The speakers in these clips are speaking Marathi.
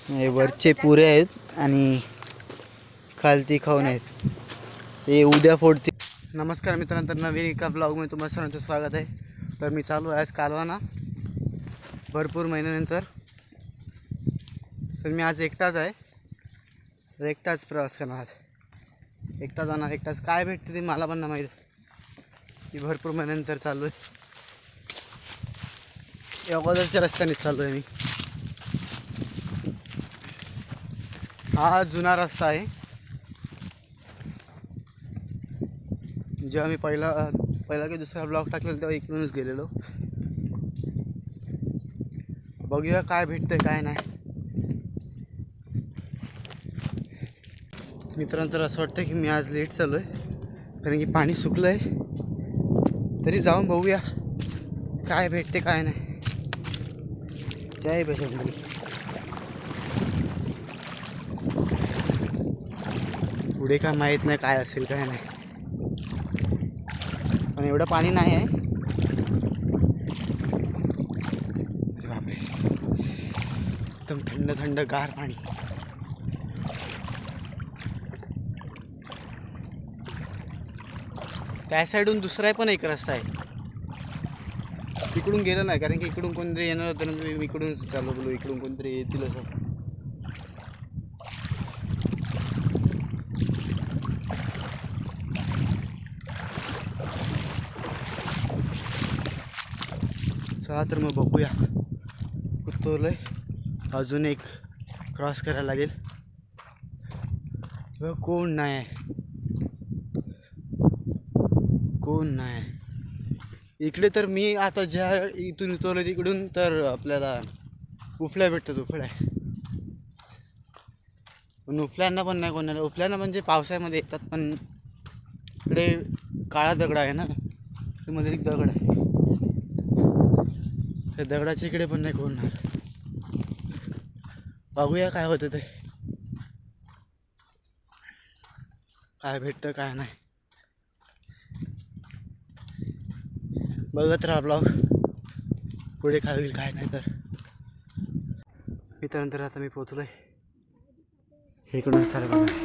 हे वरचे पुरे आहेत आणि खालती खाऊन आहेत, ते उद्या फोडतील. नमस्कार मित्रांनो, तर नवीन एका ब्लॉगमध्ये तुम्हाला सर्वांचं स्वागत आहे. तर मी चालू आहे आज कालवाना भरपूर महिन्यानंतर. तर मी आज एकटाच आहे, एकटाच प्रवास करणार, एकटा जाणार, एकटाच. काय भेटते ते मला पण नाही माहीत. मी भरपूर महिन्यानंतर चालू आहे, अगोदरच्या रस्त्याने चालू आहे मी. हा जुना रस्ता आहे. जेव्हा मी पहिला की दुसरा ब्लॉग टाकलेला तेव्हा इकडूनच गेलेलो. बघूया काय भेटतंय काय नाही. मित्रांनो, तर असं वाटतं की मी आज लेट चालू आहे, कारण की पाणी सुकलं आहे. तरी जाऊन बघूया काय भेटते काय नाही. जय बजरंगबली. पुढे काय माहीत नाही काय असेल काय नाही, पण एवढं पाणी नाही आहे. अरे बापरे, एकदम थंड थंड गार पाणी. त्या साईडून दुसरा पण एक रस्ता आहे, तिकडून गेलं नाही, कारण की इकडून कोणतरी येणार होतं ना. मी इकडूनच चालू बोलू, इकडून कोणतरी येतील असं. चला तर मग बघूया. कुतोलय अजून एक क्रॉस करायला लागेल. कोण नाही, कोण नाही इकडे. तर मी आता ज्या इथून उतरलो तिकडून तर आपल्याला उफल्या भेटतात, उफल्या. पण उफल्यांना पण नाही कोणाला. उफल्यांना म्हणजे पावसाळ्यामध्ये येतात, पण इकडे काळा दगड आहे ना, मध्ये एक दगड आहे, त्या दगडाच्या इकडे पण नाही कोण. बघूया काय होतं ते, काय भेटतं काय नाही. बघत राहा ब्लॉग, पुढे काय होईल काय नाही. तर मित्रांतर आता मी पोचलोय इकडून सारं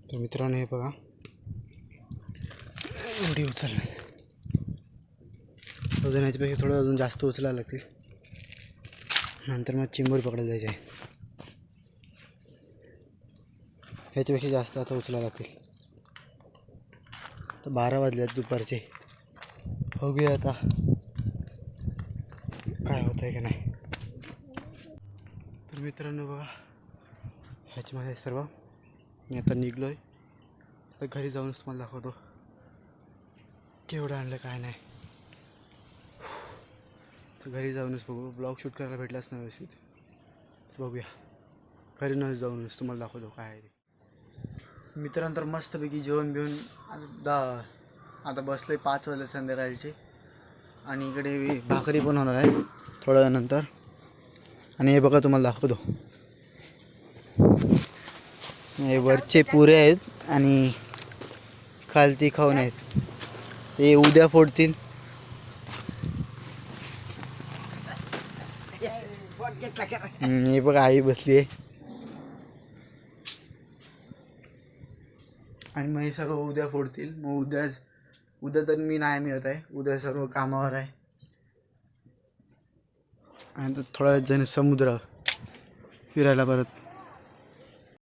तर मित्रांनो, हे बघा एवढी उचललं. अजून याच्यापेक्षा थोडं अजून जास्त उचलायला लागतील, नंतर मग चिंबोरी पकडायला जायचं आहे. ह्याच्यापेक्षा जास्त आता उचलायला लागतील. तर 12 वाजल्यात दुपारचे. बघूया आता काय होत आहे का नाही. तर मित्रांनो बघा, ह्याच्यामध्ये सर्व मी आता निघलो आहे. तर घरी जाऊनच तुम्हाला दाखवतो केवढं आणलं काय नाही. तर घरी जाऊनच बघू. ब्लॉग शूट करायला भेटलाच नाही व्यवस्थित. बघूया घरी न जाऊनच तुम्हाला दाखवतो काय आहे ते. मित्रांतर मस्तपैकी जेवण बिवून आता बसले. 5 वाजले संध्याकाळचे, आणि इकडे भाकरी पण होणार आहे थोड्या वेळानंतर. आणि हे बघा तुम्हाला दाखवतो, हे वरचे पुरे आहेत आणि खालती खाऊन आहेत, ते उद्या फोडतील. हे बघा आई बसली आहे आणि मग हे सर्व उद्या फोडतील. मग उद्या तर मी नाही मिळत आहे, उद्या सर्व कामावर आहे. आणि थोडा जण समुद्र फिरायला परत